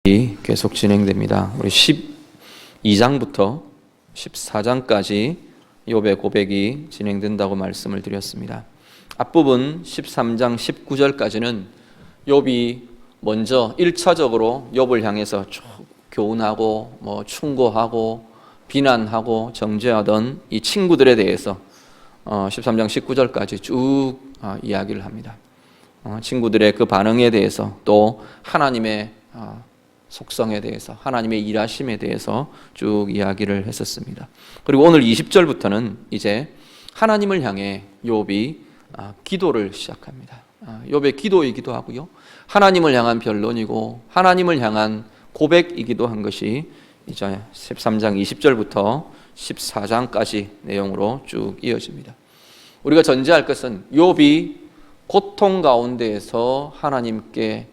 계속 진행됩니다. 우리 12장부터 14장까지 욥의 고백이 진행된다고 말씀을 드렸습니다. 앞부분 13장 19절까지는 욥이 먼저 1차적으로 욥을 향해서 쭉 교훈하고 충고하고 비난하고 정죄하던 이 친구들에 대해서 13장 19절까지 쭉 이야기를 합니다. 친구들의 그 반응에 대해서 또 하나님의 속성에 대해서, 하나님의 일하심에 대해서 쭉 이야기를 했었습니다. 그리고 오늘 20절부터는 이제 하나님을 향해 욥이 기도를 시작합니다. 욥의 기도이기도 하고요, 하나님을 향한 변론이고 하나님을 향한 고백이기도 한 것이 이제 13장 20절부터 14장까지 내용으로 쭉 이어집니다. 우리가 전제할 것은 욥이 고통 가운데에서 하나님께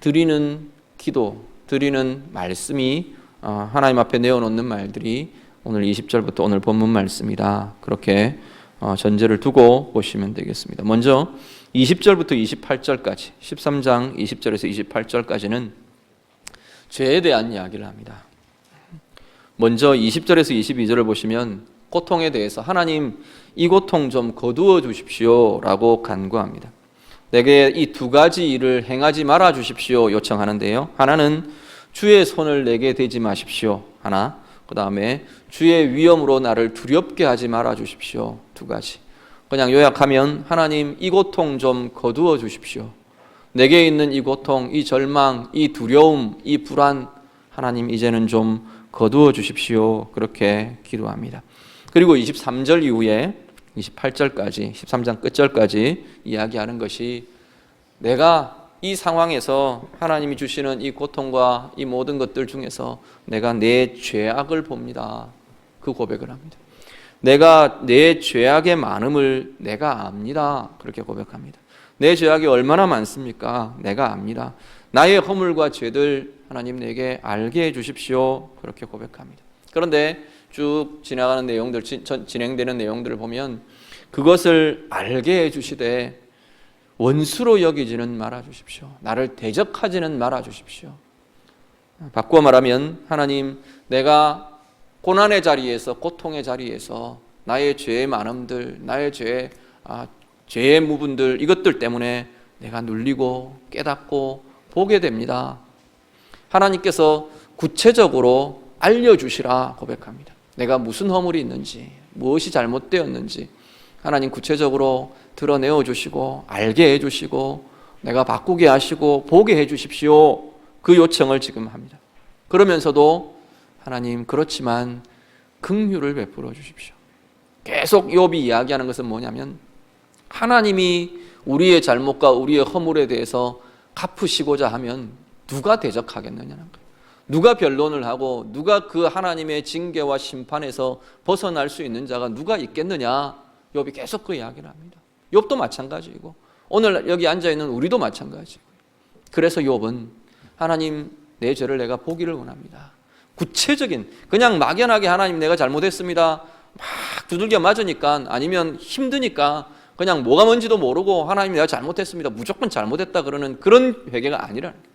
드리는 기도, 드리는 말씀이 하나님 앞에 내어놓는 말들이 오늘 20절부터 오늘 본문 말씀이다, 그렇게 전제를 두고 보시면 되겠습니다. 먼저 20절부터 28절까지, 13장 20절에서 28절까지는 죄에 대한 이야기를 합니다. 먼저 20절에서 22절을 보시면 고통에 대해서 하나님, 이 고통 좀 거두어 주십시오 라고 간구합니다. 내게 이 두 가지 일을 행하지 말아 주십시오 요청하는데요, 하나는 주의 손을 내게 대지 마십시오 하나, 그 다음에 주의 위엄으로 나를 두렵게 하지 말아 주십시오, 두 가지. 그냥 요약하면 하나님, 이 고통 좀 거두어 주십시오. 내게 있는 이 고통, 이 절망, 이 두려움, 이 불안, 하나님 이제는 좀 거두어 주십시오, 그렇게 기도합니다. 그리고 23절 이후에 28절까지, 13장 끝절까지 이야기하는 것이 내가 이 상황에서 하나님이 주시는 이 고통과 이 모든 것들 중에서 내가 내 죄악을 봅니다, 그 고백을 합니다. 내가 내 죄악의 많음을 내가 압니다, 그렇게 고백합니다. 내 죄악이 얼마나 많습니까? 내가 압니다. 나의 허물과 죄들 하나님 내게 알게 해 주십시오, 그렇게 고백합니다. 그런데 쭉 지나가는 내용들, 진행되는 내용들을 보면 그것을 알게 해 주시되 원수로 여기지는 말아 주십시오. 나를 대적하지는 말아 주십시오. 바꾸어 말하면 하나님, 내가 고난의 자리에서, 고통의 자리에서 나의 죄의 많음들, 나의 죄의 무분들, 이것들 때문에 내가 눌리고 깨닫고 보게 됩니다. 하나님께서 구체적으로 알려주시라 고백합니다. 내가 무슨 허물이 있는지, 무엇이 잘못되었는지 하나님 구체적으로 드러내어 주시고 알게 해주시고 내가 바꾸게 하시고 보게 해주십시오, 그 요청을 지금 합니다. 그러면서도 하나님, 그렇지만 긍휼을 베풀어 주십시오. 계속 욥이 이야기하는 것은 뭐냐면 하나님이 우리의 잘못과 우리의 허물에 대해서 갚으시고자 하면 누가 대적하겠느냐는 거예요. 누가 변론을 하고 누가 그 하나님의 징계와 심판에서 벗어날 수 있는 자가 누가 있겠느냐, 욥이 계속 그 이야기를 합니다. 욥도 마찬가지이고 오늘 여기 앉아있는 우리도 마찬가지고, 그래서 욥은 하나님, 내 죄를 내가 보기를 원합니다. 구체적인, 그냥 막연하게 하나님 내가 잘못했습니다 막 두들겨 맞으니까, 아니면 힘드니까 그냥 뭐가 뭔지도 모르고 하나님 내가 잘못했습니다, 무조건 잘못했다 그러는 그런 회개가 아니라는 거예요.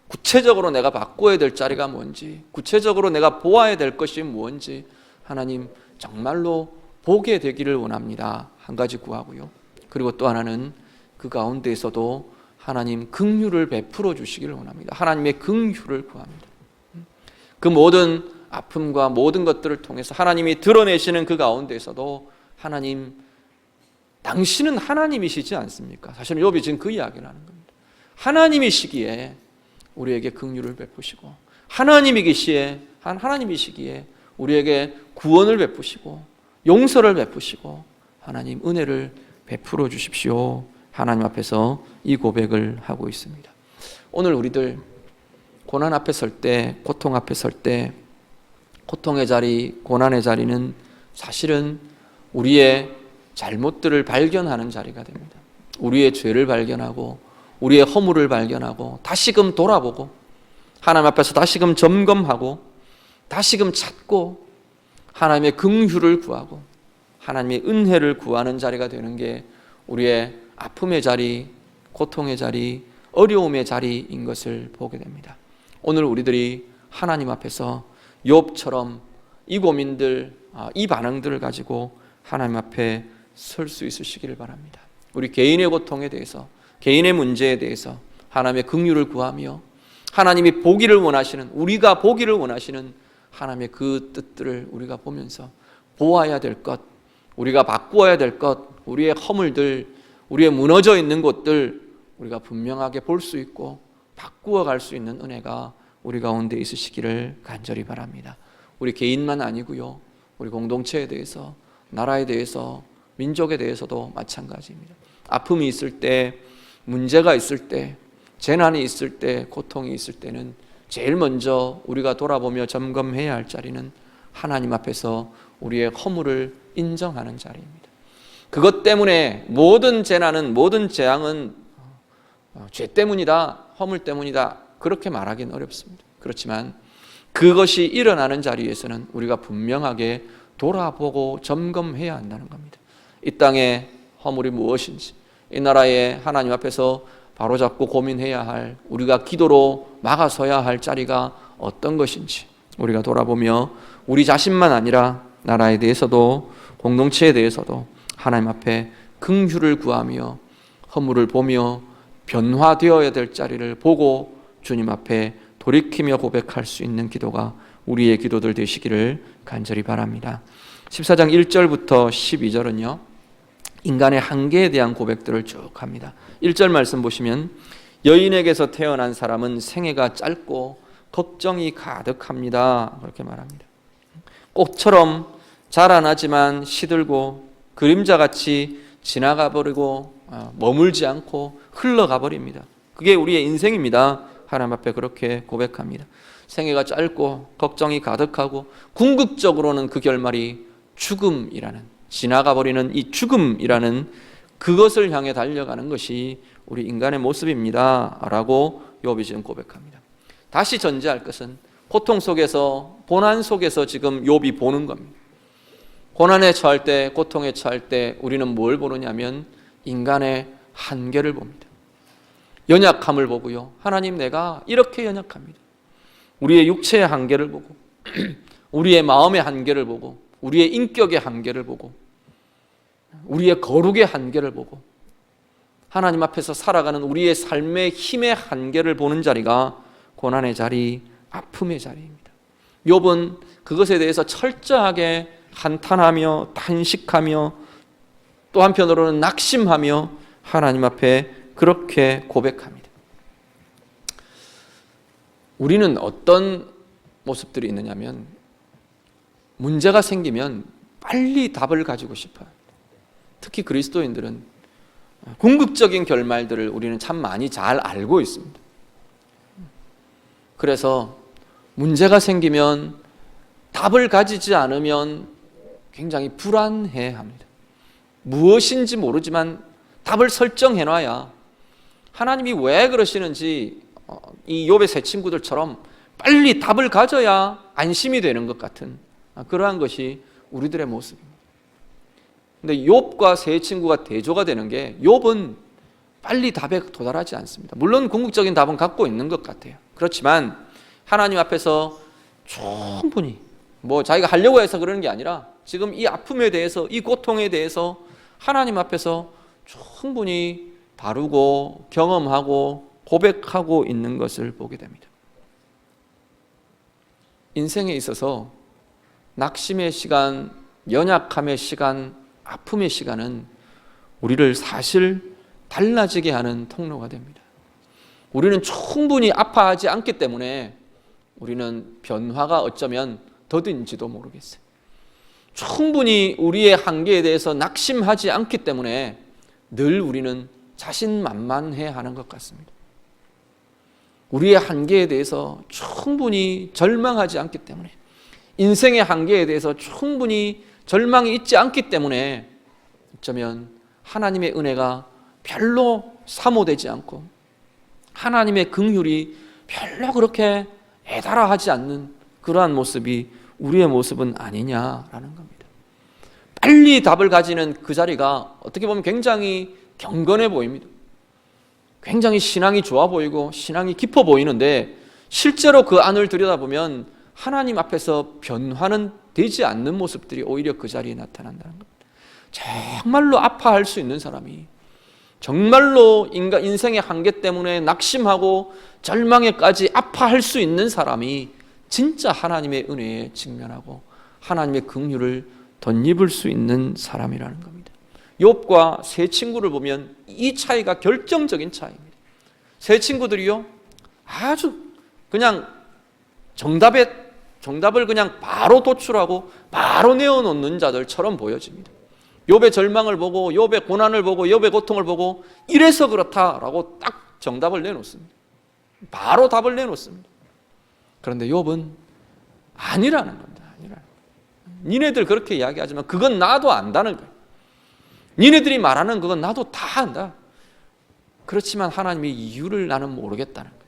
구체적으로 내가 바꿔야 될 자리가 뭔지, 구체적으로 내가 보아야 될 것이 뭔지 하나님 정말로 보게 되기를 원합니다, 한 가지 구하고요. 그리고 또 하나는 그 가운데에서도 하나님 긍휼을 베풀어 주시기를 원합니다. 하나님의 긍휼을 구합니다. 그 모든 아픔과 모든 것들을 통해서 하나님이 드러내시는 그 가운데에서도 하나님, 당신은 하나님이시지 않습니까? 사실은 욥이 지금 그 이야기를 하는 겁니다. 하나님이시기에 우리에게 긍휼을 베푸시고, 하나님이시기에 우리에게 구원을 베푸시고 용서를 베푸시고 하나님 은혜를 베풀어 주십시오, 하나님 앞에서 이 고백을 하고 있습니다. 오늘 우리들 고난 앞에 설 때, 고통 앞에 설 때, 고통의 자리, 고난의 자리는 사실은 우리의 잘못들을 발견하는 자리가 됩니다. 우리의 죄를 발견하고 우리의 허물을 발견하고 다시금 돌아보고 하나님 앞에서 다시금 점검하고 다시금 찾고 하나님의 긍휼을 구하고 하나님의 은혜를 구하는 자리가 되는 게 우리의 아픔의 자리, 고통의 자리, 어려움의 자리인 것을 보게 됩니다. 오늘 우리들이 하나님 앞에서 욥처럼 이 고민들, 이 반응들을 가지고 하나님 앞에 설 수 있으시기를 바랍니다. 우리 개인의 고통에 대해서, 개인의 문제에 대해서 하나님의 긍휼을 구하며 하나님이 보기를 원하시는, 우리가 보기를 원하시는 하나님의 그 뜻들을 우리가 보면서 보아야 될 것, 우리가 바꾸어야 될 것, 우리의 허물들, 우리의 무너져 있는 곳들 우리가 분명하게 볼 수 있고 바꾸어 갈 수 있는 은혜가 우리 가운데 있으시기를 간절히 바랍니다. 우리 개인만 아니고요, 우리 공동체에 대해서, 나라에 대해서, 민족에 대해서도 마찬가지입니다. 아픔이 있을 때, 문제가 있을 때, 재난이 있을 때, 고통이 있을 때는 제일 먼저 우리가 돌아보며 점검해야 할 자리는 하나님 앞에서 우리의 허물을 인정하는 자리입니다. 그것 때문에 모든 재난은, 모든 재앙은 죄 때문이다, 허물 때문이다, 그렇게 말하기는 어렵습니다. 그렇지만 그것이 일어나는 자리에서는 우리가 분명하게 돌아보고 점검해야 한다는 겁니다. 이 땅의 허물이 무엇인지, 이 나라에 하나님 앞에서 바로잡고 고민해야 할, 우리가 기도로 막아서야 할 자리가 어떤 것인지 우리가 돌아보며 우리 자신만 아니라 나라에 대해서도 공동체에 대해서도 하나님 앞에 긍휼을 구하며 허물을 보며 변화되어야 될 자리를 보고 주님 앞에 돌이키며 고백할 수 있는 기도가 우리의 기도들 되시기를 간절히 바랍니다. 14장 1절부터 12절은요, 인간의 한계에 대한 고백들을 쭉 합니다. 1절 말씀 보시면 여인에게서 태어난 사람은 생애가 짧고 걱정이 가득합니다, 그렇게 말합니다. 꽃처럼 자라나지만 시들고 그림자같이 지나가 버리고 머물지 않고 흘러가 버립니다. 그게 우리의 인생입니다. 하나님 앞에 그렇게 고백합니다. 생애가 짧고 걱정이 가득하고 궁극적으로는 그 결말이 죽음이라는, 지나가 버리는 이 죽음이라는 그것을 향해 달려가는 것이 우리 인간의 모습입니다 라고 욥이 지금 고백합니다. 다시 전제할 것은 고통 속에서, 고난 속에서 지금 욥이 보는 겁니다. 고난에 처할 때, 고통에 처할 때 우리는 뭘 보느냐면 인간의 한계를 봅니다. 연약함을 보고요, 하나님 내가 이렇게 연약합니다. 우리의 육체의 한계를 보고 우리의 마음의 한계를 보고 우리의 인격의 한계를 보고 우리의 거룩의 한계를 보고 하나님 앞에서 살아가는 우리의 삶의 힘의 한계를 보는 자리가 고난의 자리, 아픔의 자리입니다. 욥은 그것에 대해서 철저하게 한탄하며 탄식하며 또 한편으로는 낙심하며 하나님 앞에 그렇게 고백합니다. 우리는 어떤 모습들이 있느냐면 문제가 생기면 빨리 답을 가지고 싶어요. 특히 그리스도인들은 궁극적인 결말들을 우리는 참 많이 잘 알고 있습니다. 그래서 문제가 생기면 답을 가지지 않으면 굉장히 불안해합니다. 무엇인지 모르지만 답을 설정해놔야 하나님이 왜 그러시는지 이 욥의 세 친구들처럼 빨리 답을 가져야 안심이 되는 것 같은 그러한 것이 우리들의 모습입니다. 근데 욥과 세 친구가 대조가 되는 게 욥은 빨리 답에 도달하지 않습니다. 물론 궁극적인 답은 갖고 있는 것 같아요. 그렇지만 하나님 앞에서 충분히 자기가 하려고 해서 그러는 게 아니라 지금 이 아픔에 대해서, 이 고통에 대해서 하나님 앞에서 충분히 다루고 경험하고 고백하고 있는 것을 보게 됩니다. 인생에 있어서 낙심의 시간, 연약함의 시간, 아픔의 시간은 우리를 사실 달라지게 하는 통로가 됩니다. 우리는 충분히 아파하지 않기 때문에 우리는 변화가 어쩌면 더딘지도 모르겠어요. 충분히 우리의 한계에 대해서 낙심하지 않기 때문에 늘 우리는 자신만만해 하는 것 같습니다. 우리의 한계에 대해서 충분히 절망하지 않기 때문에, 인생의 한계에 대해서 충분히 절망이 있지 않기 때문에 어쩌면 하나님의 은혜가 별로 사모되지 않고 하나님의 긍휼이 별로 그렇게 애달아하지 않는 그러한 모습이 우리의 모습은 아니냐라는 겁니다. 빨리 답을 가지는 그 자리가 어떻게 보면 굉장히 경건해 보입니다. 굉장히 신앙이 좋아 보이고 신앙이 깊어 보이는데 실제로 그 안을 들여다보면 하나님 앞에서 변화는 되지 않는 모습들이 오히려 그 자리에 나타난다는 겁니다. 정말로 아파할 수 있는 사람이, 정말로 인생의 한계 때문에 낙심하고 절망에까지 아파할 수 있는 사람이 진짜 하나님의 은혜에 직면하고 하나님의 긍휼을 덧입을 수 있는 사람이라는 겁니다. 욥과 세 친구를 보면 이 차이가 결정적인 차이입니다. 세 친구들이요, 아주 그냥 정답을 그냥 바로 도출하고 바로 내어놓는 자들처럼 보여집니다. 욥의 절망을 보고, 욥의 고난을 보고, 욥의 고통을 보고 이래서 그렇다라고 딱 정답을 내놓습니다. 바로 답을 내놓습니다. 그런데 욥은 아니라는 겁니다. 니네들 그렇게 이야기하지만 그건 나도 안다는 거예요. 니네들이 말하는 그건 나도 다 안다. 그렇지만 하나님의 이유를 나는 모르겠다는 거예요.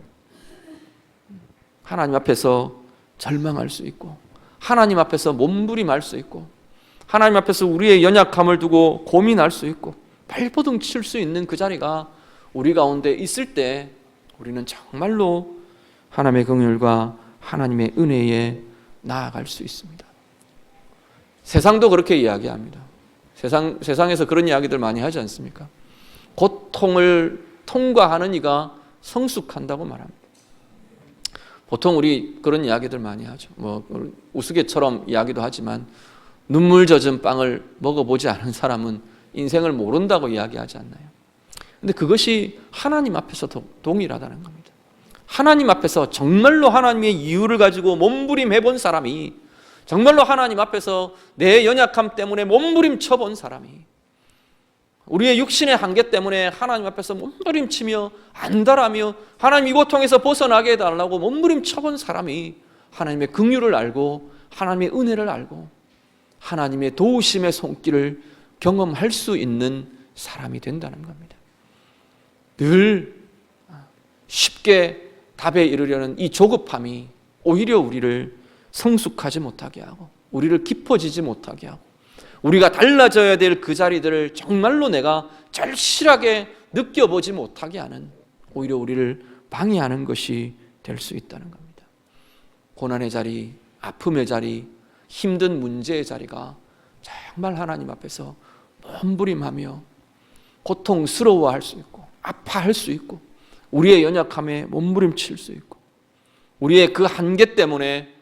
하나님 앞에서 절망할 수 있고, 하나님 앞에서 몸부림할 수 있고, 하나님 앞에서 우리의 연약함을 두고 고민할 수 있고, 발버둥 칠 수 있는 그 자리가 우리 가운데 있을 때 우리는 정말로 하나님의 긍휼과 하나님의 은혜에 나아갈 수 있습니다. 세상도 그렇게 이야기합니다. 세상에서 그런 이야기들 많이 하지 않습니까? 고통을 통과하는 이가 성숙한다고 말합니다. 보통 우리 그런 이야기들 많이 하죠. 우스갯처럼 이야기도 하지만 눈물 젖은 빵을 먹어보지 않은 사람은 인생을 모른다고 이야기하지 않나요? 근데 그것이 하나님 앞에서도 동일하다는 겁니다. 하나님 앞에서 정말로 하나님의 이유를 가지고 몸부림해 본 사람이, 정말로 하나님 앞에서 내 연약함 때문에 몸부림쳐 본 사람이, 우리의 육신의 한계 때문에 하나님 앞에서 몸부림치며 안달하며 하나님 이 고통에서 벗어나게 해달라고 몸부림쳐 본 사람이 하나님의 긍휼을 알고 하나님의 은혜를 알고 하나님의 도우심의 손길을 경험할 수 있는 사람이 된다는 겁니다. 늘 쉽게 답에 이르려는 이 조급함이 오히려 우리를 성숙하지 못하게 하고 우리를 깊어지지 못하게 하고 우리가 달라져야 될 그 자리들을 정말로 내가 절실하게 느껴보지 못하게 하는, 오히려 우리를 방해하는 것이 될 수 있다는 겁니다. 고난의 자리, 아픔의 자리, 힘든 문제의 자리가 정말 하나님 앞에서 몸부림하며 고통스러워할 수 있고 아파할 수 있고 우리의 연약함에 몸부림칠 수 있고 우리의 그 한계 때문에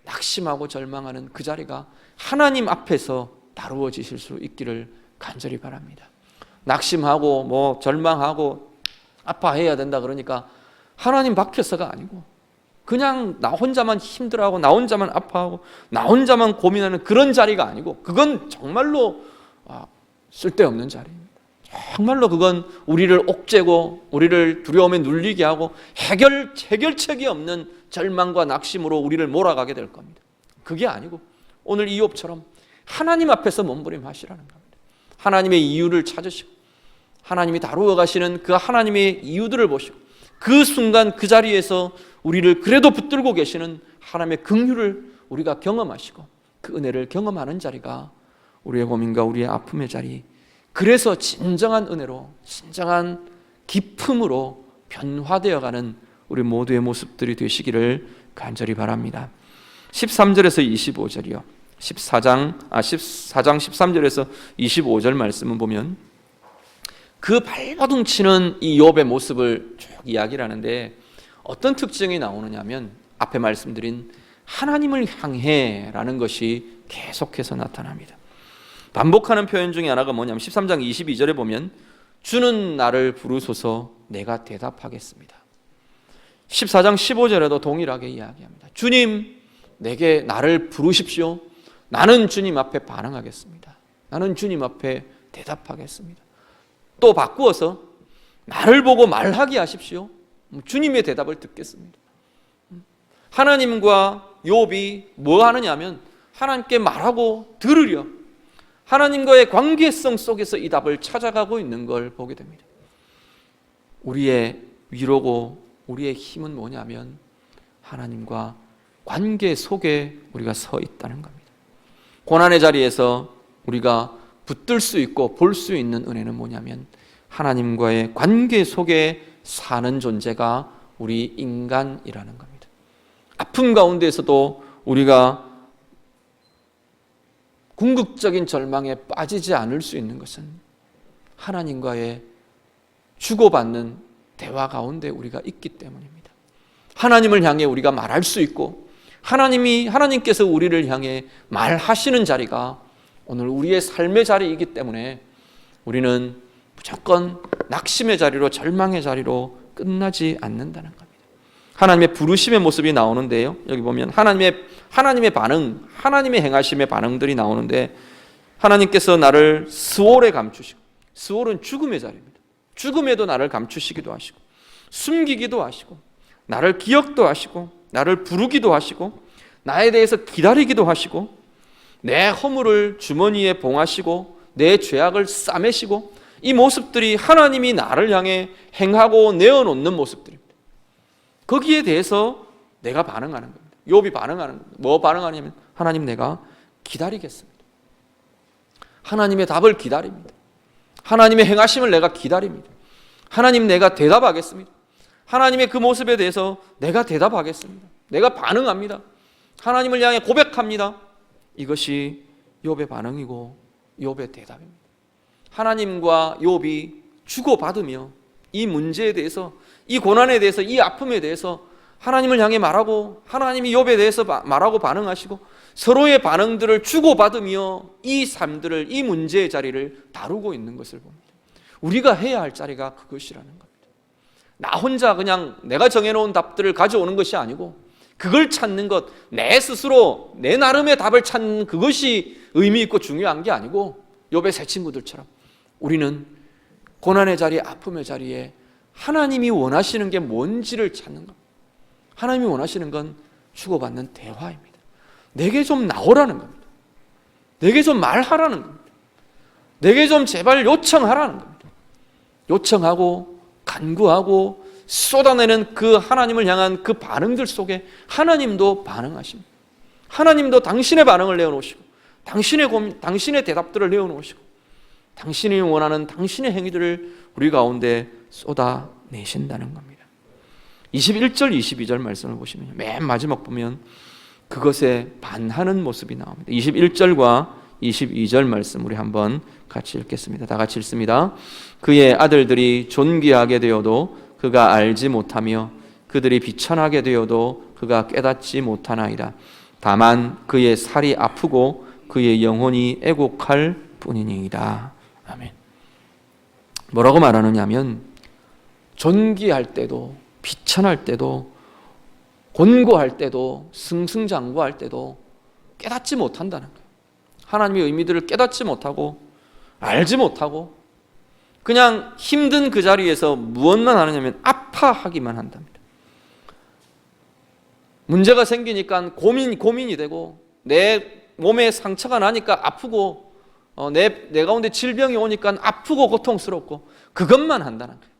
낙심하고 절망하는 그 자리가 하나님 앞에서 다루어지실 수 있기를 간절히 바랍니다. 낙심하고 절망하고 아파해야 된다 그러니까 하나님 밖에서가 아니고 그냥 나 혼자만 힘들어하고 나 혼자만 아파하고 나 혼자만 고민하는 그런 자리가 아니고, 그건 정말로 쓸데없는 자리입니다. 정말로 그건 우리를 옥죄고 우리를 두려움에 눌리게 하고 해결책이 없는 절망과 낙심으로 우리를 몰아가게 될 겁니다. 그게 아니고 오늘 이욥처럼 하나님 앞에서 몸부림하시라는 겁니다. 하나님의 이유를 찾으시고 하나님이 다루어 가시는 그 하나님의 이유들을 보시고 그 순간 그 자리에서 우리를 그래도 붙들고 계시는 하나님의 긍휼을 우리가 경험하시고 그 은혜를 경험하는 자리가 우리의 고민과 우리의 아픔의 자리, 그래서 진정한 은혜로 진정한 기쁨으로 변화되어가는 우리 모두의 모습들이 되시기를 간절히 바랍니다. 13절에서 25절이요. 14장 13절에서 25절 말씀을 보면 그 발버둥 치는 이 욥의 모습을 쭉 이야기를 하는데 어떤 특징이 나오느냐 하면 앞에 말씀드린 하나님을 향해 라는 것이 계속해서 나타납니다. 반복하는 표현 중에 하나가 뭐냐면 13장 22절에 보면 주는 나를 부르소서 내가 대답하겠습니다. 14장 15절에도 동일하게 이야기합니다. 주님 내게 나를 부르십시오. 나는 주님 앞에 반응하겠습니다. 나는 주님 앞에 대답하겠습니다. 또 바꾸어서 나를 보고 말하게 하십시오. 주님의 대답을 듣겠습니다. 하나님과 욥이 뭐 하느냐 하면 하나님께 말하고 들으려 하나님과의 관계성 속에서 이 답을 찾아가고 있는 걸 보게 됩니다. 우리의 위로고 우리의 힘은 뭐냐면 하나님과 관계 속에 우리가 서 있다는 겁니다. 고난의 자리에서 우리가 붙들 수 있고 볼 수 있는 은혜는 뭐냐면 하나님과의 관계 속에 사는 존재가 우리 인간이라는 겁니다. 아픔 가운데에서도 우리가 궁극적인 절망에 빠지지 않을 수 있는 것은 하나님과의 주고받는 대화 가운데 우리가 있기 때문입니다. 하나님을 향해 우리가 말할 수 있고 하나님께서 우리를 향해 말하시는 자리가 오늘 우리의 삶의 자리이기 때문에 우리는 무조건 낙심의 자리로, 절망의 자리로 끝나지 않는다는 겁니다. 하나님의 부르심의 모습이 나오는데요, 여기 보면 하나님의 반응, 하나님의 행하심의 반응들이 나오는데, 하나님께서 나를 스올에 감추시고, 스올은 죽음의 자리입니다. 죽음에도 나를 감추시기도 하시고, 숨기기도 하시고, 나를 기억도 하시고, 나를 부르기도 하시고, 나에 대해서 기다리기도 하시고, 내 허물을 주머니에 봉하시고 내 죄악을 싸매시고, 이 모습들이 하나님이 나를 향해 행하고 내어놓는 모습들입니다. 거기에 대해서 내가 반응하는 겁니다. 욥이 반응하는 겁니다. 뭐 반응하냐면, 하나님, 내가 기다리겠습니다. 하나님의 답을 기다립니다. 하나님의 행하심을 내가 기다립니다. 하나님, 내가 대답하겠습니다. 하나님의 그 모습에 대해서 내가 대답하겠습니다. 내가 반응합니다. 하나님을 향해 고백합니다. 이것이 욥의 반응이고 욥의 대답입니다. 하나님과 욥이 주고받으며 이 문제에 대해서, 이 고난에 대해서, 이 아픔에 대해서 하나님을 향해 말하고, 하나님이 욥에 대해서 말하고 반응하시고, 서로의 반응들을 주고받으며 이 삶들을, 이 문제의 자리를 다루고 있는 것을 봅니다. 우리가 해야 할 자리가 그것이라는 겁니다. 나 혼자 그냥 내가 정해놓은 답들을 가져오는 것이 아니고, 그걸 찾는 것, 내 스스로 내 나름의 답을 찾는 그것이 의미 있고 중요한 게 아니고, 욥의 세 친구들처럼 우리는 고난의 자리, 아픔의 자리에 하나님이 원하시는 게 뭔지를 찾는 것. 하나님이 원하시는 건 주고받는 대화입니다. 내게 좀 나오라는 겁니다. 내게 좀 말하라는 겁니다. 내게 좀 제발 요청하라는 겁니다. 요청하고 간구하고 쏟아내는 그 하나님을 향한 그 반응들 속에 하나님도 반응하십니다. 하나님도 당신의 반응을 내어놓으시고, 당신의 대답들을 내어놓으시고, 당신이 원하는 당신의 행위들을 우리 가운데 쏟아내신다는 겁니다. 21절, 22절 말씀을 보시면 맨 마지막 보면 그것에 반하는 모습이 나옵니다. 21절과 22절 말씀 우리 한번 같이 읽겠습니다. 다 같이 읽습니다. 그의 아들들이 존귀하게 되어도 그가 알지 못하며 그들이 비천하게 되어도 그가 깨닫지 못하나이다. 다만 그의 살이 아프고 그의 영혼이 애곡할 뿐이니이다. 아멘. 뭐라고 말하느냐 하면, 존귀할 때도, 비천할 때도, 곤고할 때도, 승승장구할 때도 깨닫지 못한다는 거예요. 하나님의 의미들을 깨닫지 못하고 알지 못하고 그냥 힘든 그 자리에서 무엇만 하느냐면 아파하기만 한답니다. 문제가 생기니까 고민이 되고, 내 몸에 상처가 나니까 아프고, 내 가운데 질병이 오니까 아프고 고통스럽고, 그것만 한다는 거예요.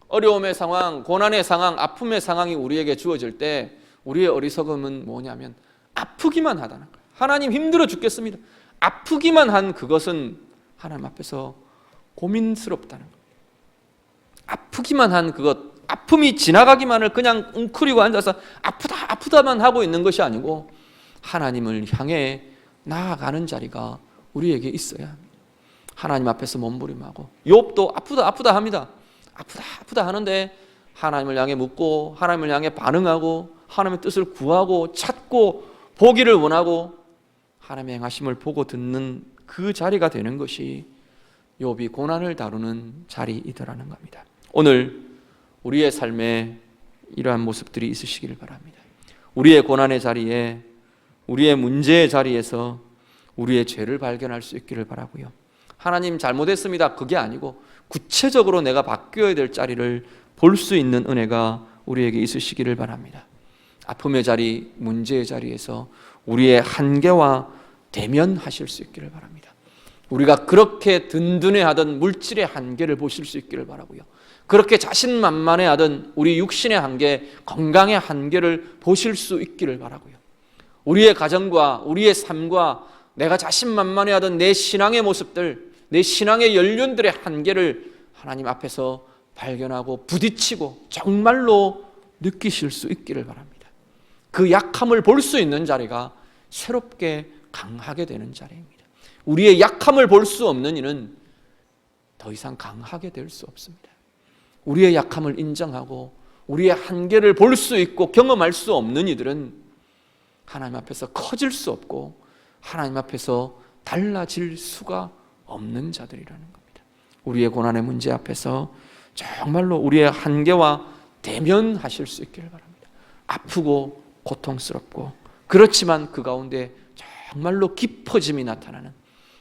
어려움의 상황, 고난의 상황, 아픔의 상황이 우리에게 주어질 때 우리의 어리석음은 뭐냐면 아프기만 하다는 거예요. 하나님 힘들어 죽겠습니다. 아프기만 한 그것은 하나님 앞에서 고민스럽다는 거예요. 아프기만 한 그것, 아픔이 지나가기만을 그냥 웅크리고 앉아서 아프다만 하고 있는 것이 아니고, 하나님을 향해 나아가는 자리가 우리에게 있어야 합니다. 하나님 앞에서 몸부림하고, 욥도 아프다 합니다. 아프다 하는데 하나님을 향해 묻고, 하나님을 향해 반응하고, 하나님의 뜻을 구하고 찾고 보기를 원하고 하나님의 행하심을 보고 듣는 그 자리가 되는 것이 욥이 고난을 다루는 자리이더라는 겁니다. 오늘 우리의 삶에 이러한 모습들이 있으시기를 바랍니다. 우리의 고난의 자리에, 우리의 문제의 자리에서 우리의 죄를 발견할 수 있기를 바라고요. 하나님 잘못했습니다, 그게 아니고 구체적으로 내가 바뀌어야 될 자리를 볼 수 있는 은혜가 우리에게 있으시기를 바랍니다. 아픔의 자리, 문제의 자리에서 우리의 한계와 대면하실 수 있기를 바랍니다. 우리가 그렇게 든든해하던 물질의 한계를 보실 수 있기를 바라고요. 그렇게 자신만만해하던 우리 육신의 한계, 건강의 한계를 보실 수 있기를 바라고요. 우리의 가정과 우리의 삶과 내가 자신만만해하던 내 신앙의 모습들, 내 신앙의 연륜들의 한계를 하나님 앞에서 발견하고 부딪히고 정말로 느끼실 수 있기를 바랍니다. 그 약함을 볼 수 있는 자리가 새롭게 강하게 되는 자리입니다. 우리의 약함을 볼 수 없는 이는 더 이상 강하게 될 수 없습니다. 우리의 약함을 인정하고 우리의 한계를 볼 수 있고 경험할 수 없는 이들은 하나님 앞에서 커질 수 없고 하나님 앞에서 달라질 수가 없는 자들이라는 겁니다. 우리의 고난의 문제 앞에서 정말로 우리의 한계와 대면하실 수 있기를 바랍니다. 아프고 고통스럽고 그렇지만 그 가운데 정말로 깊어짐이 나타나는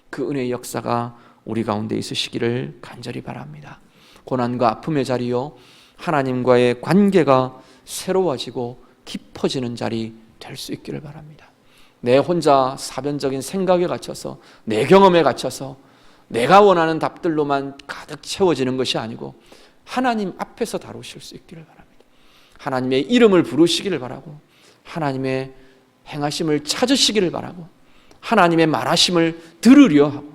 그 은혜의 역사가 우리 가운데 있으시기를 간절히 바랍니다. 고난과 아픔의 자리요, 하나님과의 관계가 새로워지고 깊어지는 자리 될 수 있기를 바랍니다. 내 혼자 사변적인 생각에 갇혀서 내 경험에 갇혀서 내가 원하는 답들로만 가득 채워지는 것이 아니고 하나님 앞에서 다루실 수 있기를 바랍니다. 하나님의 이름을 부르시기를 바라고 하나님의 행하심을 찾으시기를 바라고 하나님의 말하심을 들으려 하고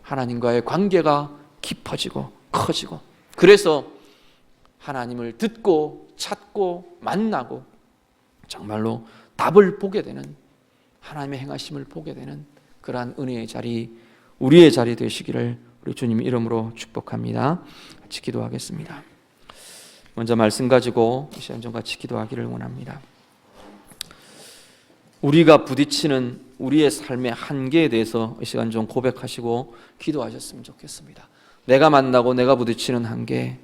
하나님과의 관계가 깊어지고 커지고 그래서 하나님을 듣고 찾고 만나고 정말로 답을 보게 되는 하나님의 행하심을 보게 되는 그러한 은혜의 자리, 우리의 자리 되시기를 우리 주님 이름으로 축복합니다. 같이 기도하겠습니다. 먼저 말씀 가지고 이 시간 좀 같이 기도하기를 원합니다. 우리가 부딪히는 우리의 삶의 한계에 대해서 이 시간 좀 고백하시고 기도하셨으면 좋겠습니다. 내가 만나고 내가 부딪히는 한계,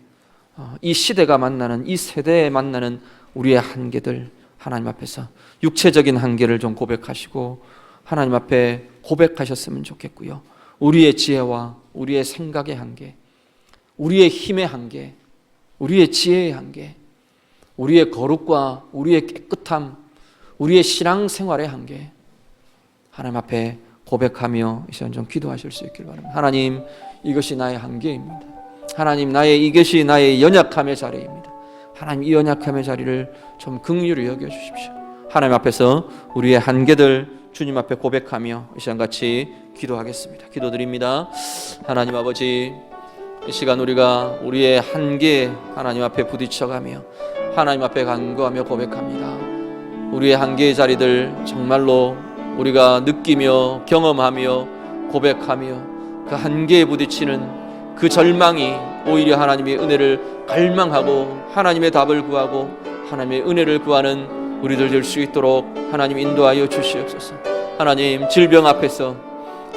이 시대가 만나는, 이 세대에 만나는 우리의 한계들 하나님 앞에서 육체적인 한계를 좀 고백하시고 하나님 앞에 고백하셨으면 좋겠고요. 우리의 지혜와 우리의 생각의 한계, 우리의 힘의 한계, 우리의 지혜의 한계, 우리의 거룩과 우리의 깨끗함, 우리의 신앙생활의 한계 하나님 앞에 고백하며 이 시간 좀 기도하실 수 있길 바랍니다. 하나님, 이것이 나의 한계입니다. 하나님, 이것이 나의 연약함의 자리입니다. 하나님, 이 연약함의 자리를 좀 긍휼히 여겨주십시오. 하나님 앞에서 우리의 한계들 주님 앞에 고백하며 이 시간 같이 기도하겠습니다. 기도드립니다. 하나님 아버지, 이 시간 우리가 우리의 한계에 하나님 앞에 부딪혀가며 하나님 앞에 간구하며 고백합니다. 우리의 한계의 자리들 정말로 우리가 느끼며 경험하며 고백하며 그 한계에 부딪히는 그 절망이 오히려 하나님의 은혜를 갈망하고 하나님의 답을 구하고 하나님의 은혜를 구하는 우리들 될 수 있도록 하나님 인도하여 주시옵소서. 하나님, 질병 앞에서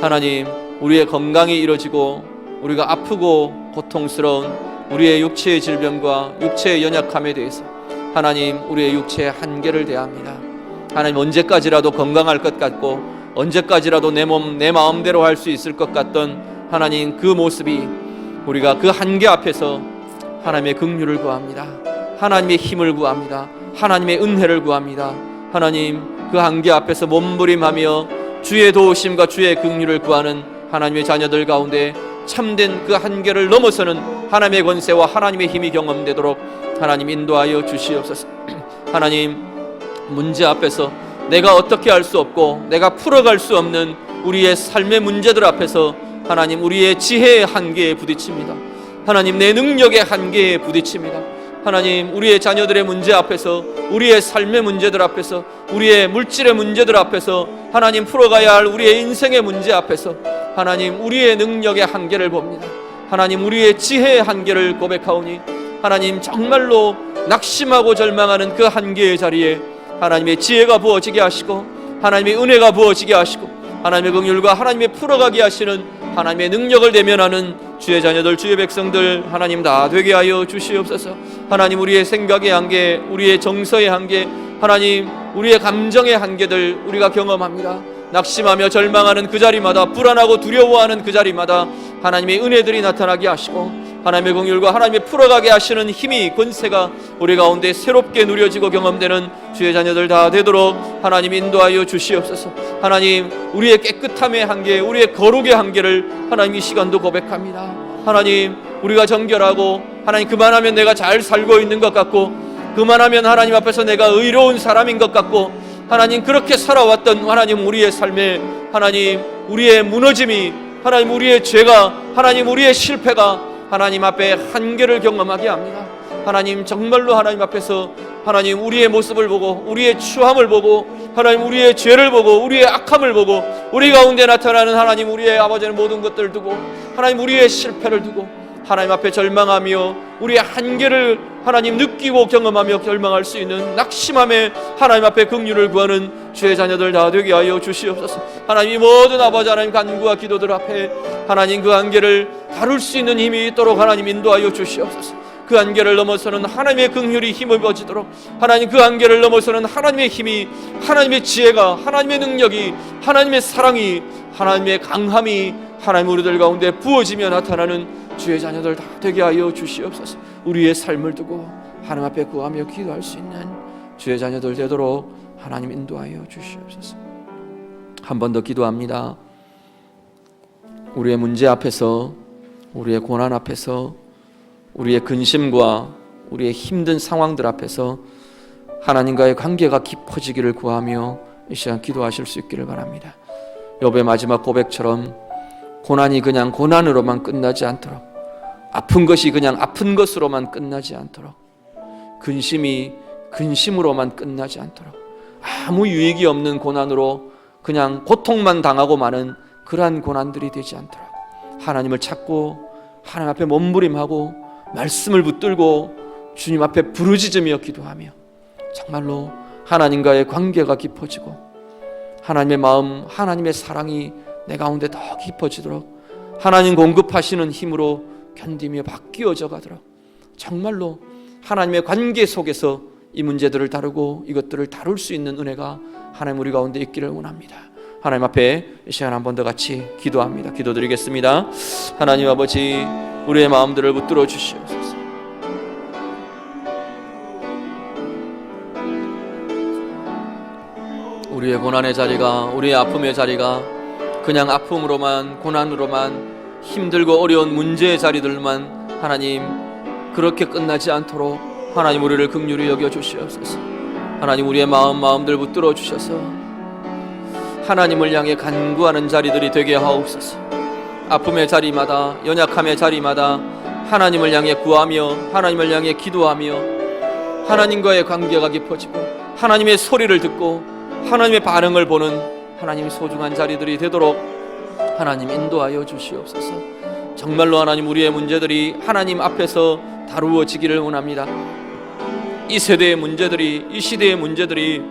하나님 우리의 건강이 이루어지고 우리가 아프고 고통스러운 우리의 육체의 질병과 육체의 연약함에 대해서 하나님 우리의 육체의 한계를 대합니다. 하나님, 언제까지라도 건강할 것 같고 언제까지라도 내 몸 내 마음대로 할 수 있을 것 같던 하나님 그 모습이 우리가 그 한계 앞에서 하나님의 긍휼을 구합니다. 하나님의 힘을 구합니다. 하나님의 은혜를 구합니다. 하나님, 그 한계 앞에서 몸부림하며 주의 도우심과 주의 긍휼을 구하는 하나님의 자녀들 가운데 참된 그 한계를 넘어서는 하나님의 권세와 하나님의 힘이 경험되도록 하나님 인도하여 주시옵소서. 하나님, 문제 앞에서 내가 어떻게 할 수 없고 내가 풀어갈 수 없는 우리의 삶의 문제들 앞에서 하나님 우리의 지혜의 한계에 부딪힙니다. 하나님, 내 능력의 한계에 부딪힙니다. 하나님, 우리의 자녀들의 문제 앞에서 우리의 삶의 문제들 앞에서 우리의 물질의 문제들 앞에서 하나님 풀어가야 할 우리의 인생의 문제 앞에서 하나님 우리의 능력의 한계를 봅니다. 하나님, 우리의 지혜의 한계를 고백하오니 하나님 정말로 낙심하고 절망하는 그 한계의 자리에 하나님의 지혜가 부어지게 하시고 하나님의 은혜가 부어지게 하시고 하나님의 긍휼과 하나님의 풀어가게 하시는 하나님의 능력을 대면하는 주의 자녀들, 주의 백성들 하나님 다 되게 하여 주시옵소서. 하나님, 우리의 생각의 한계, 우리의 정서의 한계, 하나님 우리의 감정의 한계들 우리가 경험합니다. 낙심하며 절망하는 그 자리마다, 불안하고 두려워하는 그 자리마다 하나님의 은혜들이 나타나게 하시고 하나님의 긍휼과 하나님의 풀어가게 하시는 힘이, 권세가 우리 가운데 새롭게 누려지고 경험되는 주의 자녀들 다 되도록 하나님 인도하여 주시옵소서. 하나님, 우리의 깨끗함의 한계, 우리의 거룩의 한계를 하나님 이 시간도 고백합니다. 하나님, 우리가 정결하고 하나님 그만하면 내가 잘 살고 있는 것 같고 그만하면 하나님 앞에서 내가 의로운 사람인 것 같고 하나님 그렇게 살아왔던 하나님 우리의 삶에 하나님 우리의 무너짐이, 하나님 우리의 죄가, 하나님 우리의 실패가 하나님 앞에 한계를 경험하게 합니다. 하나님 정말로 하나님 앞에서 하나님 우리의 모습을 보고 우리의 추함을 보고 하나님 우리의 죄를 보고 우리의 악함을 보고 우리 가운데 나타나는 하나님 우리의 아버지의 모든 것들을 두고 하나님 우리의 실패를 두고 하나님 앞에 절망하며 우리의 한계를 하나님 느끼고 경험하며 절망할 수 있는 낙심함에 하나님 앞에 긍휼을 구하는 주의 자녀들 다 되게 하여 주시옵소서. 하나님 이 모든 아버지 하나님 간구와 기도들 앞에 하나님 그 한계를 다룰 수 있는 힘이 있도록 하나님 인도하여 주시옵소서. 그 한계를 넘어서는 하나님의 긍휼이 힘입어지도록 하나님 그 한계를 넘어서는 하나님의 힘이 하나님의 지혜가 하나님의 능력이 하나님의 사랑이 하나님의 강함이 하나님 우리들 가운데 부어지며 나타나는 주의 자녀들 다 되게 하여 주시옵소서. 우리의 삶을 두고 하나님 앞에 구하며 기도할 수 있는 주의 자녀들 되도록 하나님 인도하여 주시옵소서. 한 번 더 기도합니다. 우리의 문제 앞에서 우리의 고난 앞에서 우리의 근심과 우리의 힘든 상황들 앞에서 하나님과의 관계가 깊어지기를 구하며 이 시간 기도하실 수 있기를 바랍니다. 욥의 마지막 고백처럼 고난이 그냥 고난으로만 끝나지 않도록 아픈 것이 그냥 아픈 것으로만 끝나지 않도록 근심이 근심으로만 끝나지 않도록 아무 유익이 없는 고난으로 그냥 고통만 당하고 마는 그러한 고난들이 되지 않도록 하나님을 찾고 하나님 앞에 몸부림하고 말씀을 붙들고 주님 앞에 부르짖으며 기도하며 정말로 하나님과의 관계가 깊어지고 하나님의 마음, 하나님의 사랑이 내 가운데 더 깊어지도록 하나님 공급하시는 힘으로 견디며 바뀌어져 가도록 정말로 하나님의 관계 속에서 이 문제들을 다루고 이것들을 다룰 수 있는 은혜가 하나님 우리 가운데 있기를 원합니다. 하나님 앞에 이 시간 한 번 더 같이 기도합니다. 기도드리겠습니다. 하나님 아버지, 우리의 마음들을 붙들어 주시옵소서. 우리의 고난의 자리가, 우리의 아픔의 자리가 그냥 아픔으로만, 고난으로만, 힘들고 어려운 문제의 자리들만 하나님 그렇게 끝나지 않도록 하나님 우리를 긍휼히 여겨 주시옵소서. 하나님 우리의 마음들 붙들어 주셔서 하나님을 향해 간구하는 자리들이 되게 하옵소서. 아픔의 자리마다, 연약함의 자리마다 하나님을 향해 구하며 하나님을 향해 기도하며 하나님과의 관계가 깊어지고 하나님의 소리를 듣고 하나님의 반응을 보는 하나님 소중한 자리들이 되도록 하나님 인도하여 주시옵소서. 정말로 하나님 우리의 문제들이 하나님 앞에서 다루어지기를 원합니다. 이 세대의 문제들이, 이 시대의 문제들이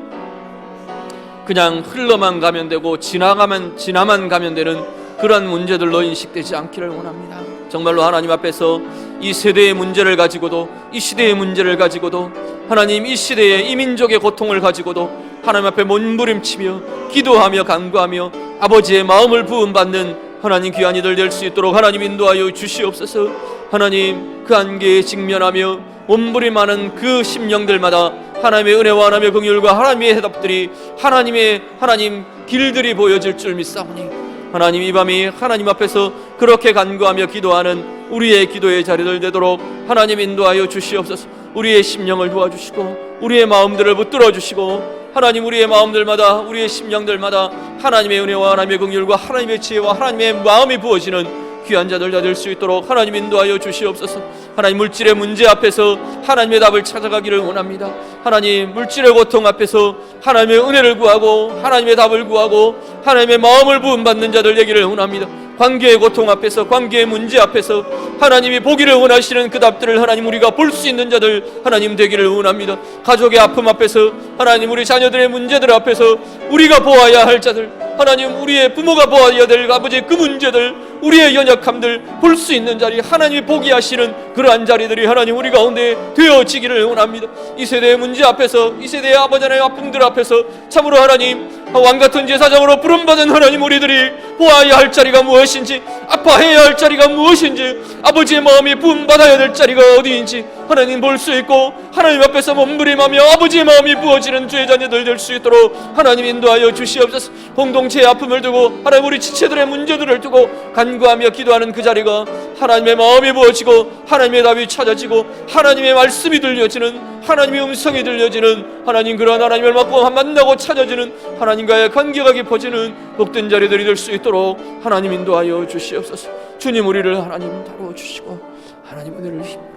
그냥 흘러만 가면 되고 지나만 가면 되는 그런 문제들로 인식되지 않기를 원합니다. 정말로 하나님 앞에서 이 세대의 문제를 가지고도, 이 시대의 문제를 가지고도 하나님 이 시대의 이 민족의 고통을 가지고도 하나님 앞에 몸부림치며 기도하며 간구하며 아버지의 마음을 부음받는 하나님 귀한 이들 될 수 있도록 하나님 인도하여 주시옵소서. 하나님 그 한계에 직면하며 몸부림하는 그 심령들마다 하나님의 은혜와 하나님의 긍휼과 하나님의 해답들이 하나님 길들이 보여질 줄 믿사오니 하나님 이 밤이 하나님 앞에서 그렇게 간구하며 기도하는 우리의 기도의 자리들 되도록 하나님 인도하여 주시옵소서. 우리의 심령을 도와주시고 우리의 마음들을 붙들어 주시고 하나님 우리의 마음들마다 우리의 심령들마다 하나님의 은혜와 하나님의 긍휼과 하나님의 지혜와 하나님의 마음이 부어지는 귀한 자들 다 될 수 있도록 하나님 인도하여 주시옵소서. 하나님 물질의 문제 앞에서 하나님의 답을 찾아가기를 원합니다. 하나님 물질의 고통 앞에서 하나님의 은혜를 구하고 하나님의 답을 구하고 하나님의 마음을 부음받는 자들 되기를 원합니다. 관계의 고통 앞에서, 관계의 문제 앞에서 하나님이 보기를 원하시는 그 답들을 하나님 우리가 볼 수 있는 자들 하나님 되기를 원합니다. 가족의 아픔 앞에서 하나님 우리 자녀들의 문제들 앞에서 우리가 보아야 할 자들, 하나님 우리의 부모가 보아야 될 아버지의 그 문제들, 우리의 연약함들 볼 수 있는 자리, 하나님이 보게 하시는 그러한 자리들이 하나님 우리 가운데 되어지기를 원합니다. 이 세대의 문제 앞에서, 이 세대의 아버지 하나님의 아픔들 앞에서 참으로 하나님 왕같은 제사장으로 부름받은 하나님 우리들이 보아야 할 자리가 무엇인지, 아파해야 할 자리가 무엇인지, 아버지의 마음이 부음받아야 될 자리가 어디인지 하나님 볼 수 있고 하나님 앞에서 몸부림하며 아버지의 마음이 부어지는 주의 자녀들 될 수 있도록 하나님 인도하여 주시옵소서. 공동체의 아픔을 두고 하나님 우리 지체들의 문제들을 두고 간구하며 기도하는 그 자리가 하나님의 마음이 부어지고 하나님의 답이 찾아지고 하나님의 말씀이 들려지는, 하나님의 음성이 들려지는 하나님 그러한 하나님을 만나고 찾아지는 하나님과의 관계가 깊어지는 복된 자리들이 될 수 있도록 하나님 인도하여 주시옵소서. 주님 우리를 하나님 다루어 주시고 하나님 은혜를 힘으로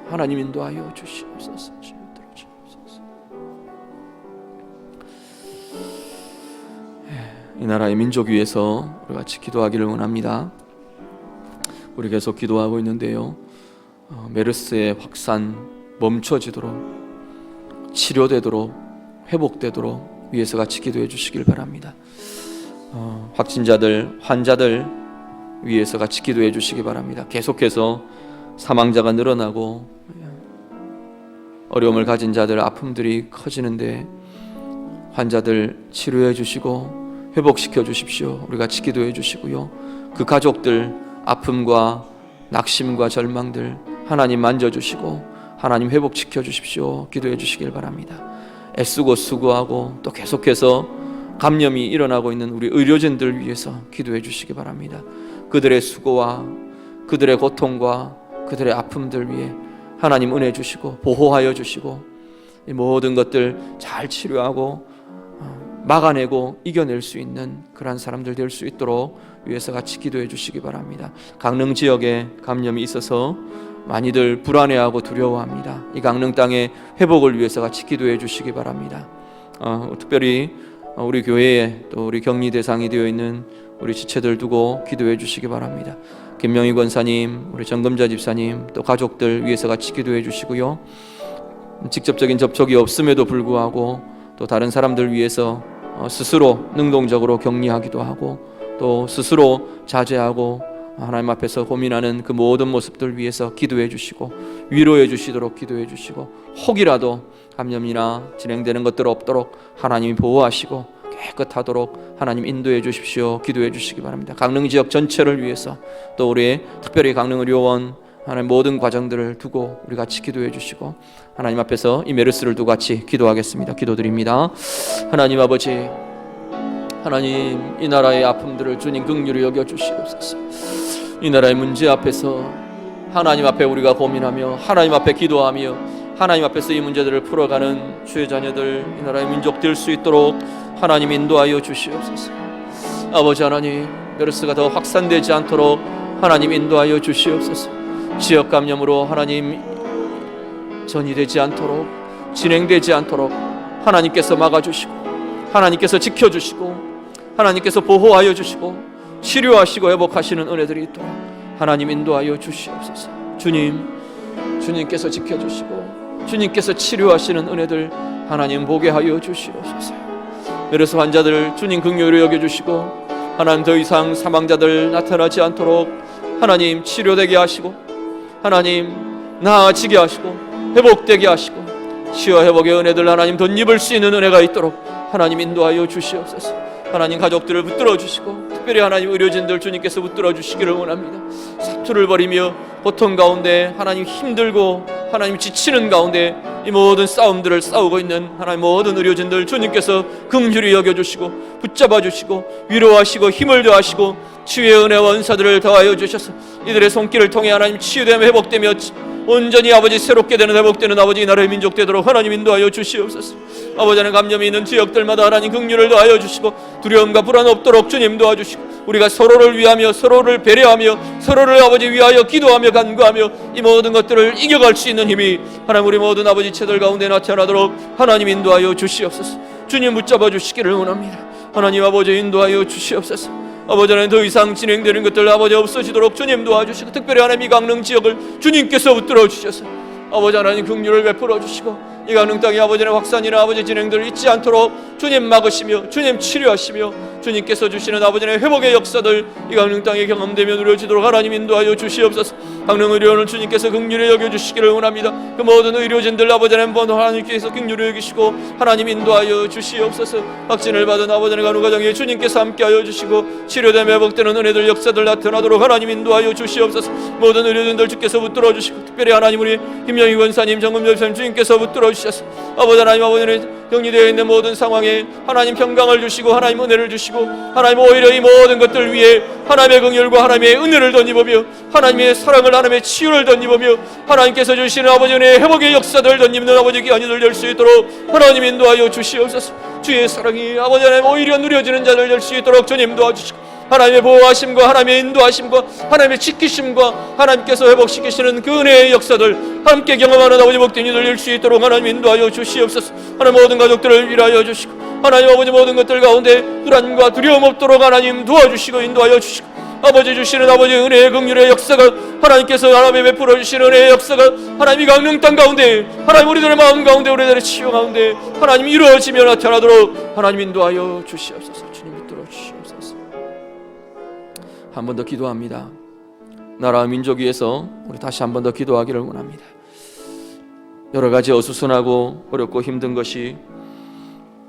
하나님 인도하여 주시옵소서. 주여 들어주옵소서. 이 나라의 민족 위해서 우리 같이 기도하기를 원합니다. 우리 계속 기도하고 있는데요, 메르스의 확산 멈춰지도록, 치료되도록, 회복되도록 위해서 같이 기도해 주시길 바랍니다. 확진자들, 환자들 위해서 같이 기도해 주시기 바랍니다. 계속해서 사망자가 늘어나고 어려움을 가진 자들 아픔들이 커지는데 환자들 치료해 주시고 회복시켜 주십시오. 우리 같이 기도해 주시고요, 그 가족들 아픔과 낙심과 절망들 하나님 만져주시고 하나님 회복시켜 주십시오. 기도해 주시길 바랍니다. 애쓰고 수고하고 또 계속해서 감염이 일어나고 있는 우리 의료진들 위해서 기도해 주시기 바랍니다. 그들의 수고와 그들의 고통과 그들의 아픔들 위해 하나님 은혜 주시고 보호하여 주시고 이 모든 것들 잘 치료하고 막아내고 이겨낼 수 있는 그러한 사람들 될 수 있도록 위해서 같이 기도해 주시기 바랍니다. 강릉 지역에 감염이 있어서 많이들 불안해하고 두려워합니다. 이 강릉 땅의 회복을 위해서 같이 기도해 주시기 바랍니다. 특별히 우리 교회에 또 우리 격리 대상이 되어 있는 우리 지체들 두고 기도해 주시기 바랍니다. 김명희 권사님, 우리 정금자 집사님, 또 가족들 위해서 같이 기도해 주시고요, 직접적인 접촉이 없음에도 불구하고 또 다른 사람들 위해서 스스로 능동적으로 격리하기도 하고 또 스스로 자제하고 하나님 앞에서 고민하는 그 모든 모습들 위해서 기도해 주시고 위로해 주시도록 기도해 주시고, 혹이라도 감염이나 진행되는 것들 없도록 하나님이 보호하시고 깨끗하도록 하나님 인도해 주십시오. 기도해 주시기 바랍니다. 강릉 지역 전체를 위해서 또 우리 특별히 강릉의료원 하나님 모든 과정들을 두고 우리 같이 기도해 주시고 하나님 앞에서 이 메르스를 두고 같이 기도하겠습니다. 기도드립니다. 하나님 아버지, 하나님 이 나라의 아픔들을 주님 긍휼히 여겨 주시옵소서. 이 나라의 문제 앞에서 하나님 앞에 우리가 고민하며 하나님 앞에 기도하며 하나님 앞에서 이 문제들을 풀어가는 주의 자녀들, 이 나라의 민족 될 수 있도록 하나님 인도하여 주시옵소서. 아버지 하나님, 메르스가 더 확산되지 않도록 하나님 인도하여 주시옵소서. 지역 감염으로 하나님 전이되지 않도록, 진행되지 않도록 하나님께서 막아주시고 하나님께서 지켜주시고 하나님께서 보호하여 주시고 치료하시고 회복하시는 은혜들이 있도록 하나님 인도하여 주시옵소서. 주님께서 지켜주시고 주님께서 치료하시는 은혜들 하나님 보게 하여 주시옵소서. 메르스 환자들 주님 긍휼히 여겨주시고 하나님 더 이상 사망자들 나타나지 않도록 하나님 치료되게 하시고 하나님 나아지게 하시고 회복되게 하시고 치유 회복의 은혜들 하나님 덧입을 수 있는 은혜가 있도록 하나님 인도하여 주시옵소서. 하나님 가족들을 붙들어 주시고 특별히 하나님 의료진들 주님께서 붙들어 주시기를 원합니다. 사투를 벌이며 고통 가운데 하나님 힘들고 하나님 지치는 가운데 이 모든 싸움들을 싸우고 있는 하나님 모든 의료진들 주님께서 긍휼히 여겨주시고 붙잡아 주시고 위로하시고 힘을 더하시고 치유의 은혜와 은사들을 더하여 주셔서 이들의 손길을 통해 하나님 치유되며 회복되며 온전히 아버지 새롭게 되는 회복되는 아버지 이 나라의 민족 되도록 하나님 인도하여 주시옵소서. 아버지 하나님 감염이 있는 지역들마다 하나님 긍휼을 더하여 주시고 두려움과 불안 없도록 주님 도와주시고 우리가 서로를 위하며 서로를 배려하며 서로를 아버지 위하여 기도하며 간구하며 이 모든 것들을 이겨갈 수 있는 힘이 하나님 우리 모든 아버지 체들 가운데 나타나도록 하나님 인도하여 주시옵소서. 주님 붙잡아 주시기를 원합니다. 하나님 아버지 인도하여 주시옵소서. 아버지 하나님 더 이상 진행되는 것들 아버지 없어지도록 주님 도와주시고 특별히 하나님 이 강릉 지역을 주님께서 붙들어 주셔서 아버지 하나님 긍휼을 베풀어 주시고 이 강릉 땅의 아버지 하나님 확산이나 아버지 진행들을 잊지 않도록 주님 막으시며 주님 치료하시며 주님께서 주시는 아버지 하나님 회복의 역사들 이 강릉 땅에 경험되며 누려지도록 하나님 인도하여 주시옵소서. 강릉 의료원을 주님께서 긍휼히 여겨주시기를 원합니다. 그 모든 의료진들 아버지 하나님 하나님께서 긍휼히 여기시고 하나님 인도하여 주시옵소서. 확진을 받은 아버지 하나님 간호 가정에 주님께서 함께하여 주시고 치료되며 회복되는 은혜들 역사들 나타나도록 하나님 인도하여 주시옵소서. 모든 의료진들 주께서 붙들어 주시고 특별히 하나님 우리 김영희 권사님 정금자 집사님 주님께서 붙들어 주셔서 아버지 하나님 아버지 하나님 격리되어 있는 모든 상황에 하나님 평강을 주시고 하나님 은혜를 주시고 하나님 오히려 이 모든 것들 위해 하나님의 긍휼과 하나님의 은혜를 덧입으며 하나님의 사랑을 하나님의 치유를 덧입으며 하나님께서 주시는 아버지 은혜의 회복의 역사들 덧입는 아버지 기한이들 될 수 있도록 하나님 인도하여 주시옵소서. 주의 사랑이 아버지 하나님 오히려 누려지는 자들 될 수 있도록 주님 도와주시고 하나님의 보호하심과 하나님의 인도하심과 하나님의 지키심과 하나님께서 회복시키시는 그 은혜의 역사들 함께 경험하는 아버지 복된 이들 될 수 있도록 하나님 인도하여 주시옵소서. 하나님 모든 가족들을 위하여 주시고 하나님 아버지 모든 것들 가운데 불안과 두려움 없도록 하나님 도와주시고 인도하여 주시고 아버지 주시는 아버지 은혜의 긍휼의 역사가 하나님께서 하나님의 베풀어 주시는 은혜의 역사가 하나님 이 강릉 땅 가운데 하나님 우리들의 마음 가운데 우리들의 치유 가운데 하나님 이루어지며 나타나도록 하나님 인도하여 주시옵소서. 주님 붙들어 주시옵소서. 한 번 더 기도합니다. 나라와 민족 위해서 우리 다시 한 번 더 기도하기를 원합니다. 여러 가지 어수선하고 어렵고 힘든 것이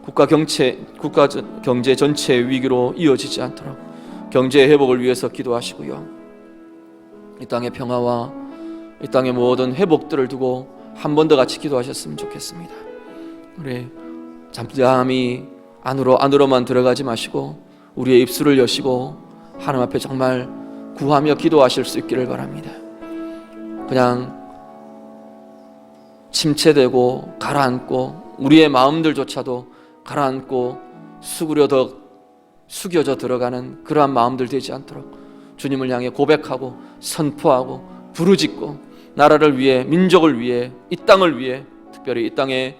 국가 경제 전체의 위기로 이어지지 않도록 경제의 회복을 위해서 기도하시고요. 이 땅의 평화와 이 땅의 모든 회복들을 두고 한 번 더 같이 기도하셨으면 좋겠습니다. 우리 잠잠히 안으로만 들어가지 마시고 우리의 입술을 여시고 하나님 앞에 정말 구하며 기도하실 수 있기를 바랍니다. 그냥 침체되고 가라앉고 우리의 마음들조차도 가라앉고 숙여져 들어가는 그러한 마음들 되지 않도록 주님을 향해 고백하고 선포하고 부르짖고 나라를 위해 민족을 위해 이 땅을 위해 특별히 이 땅에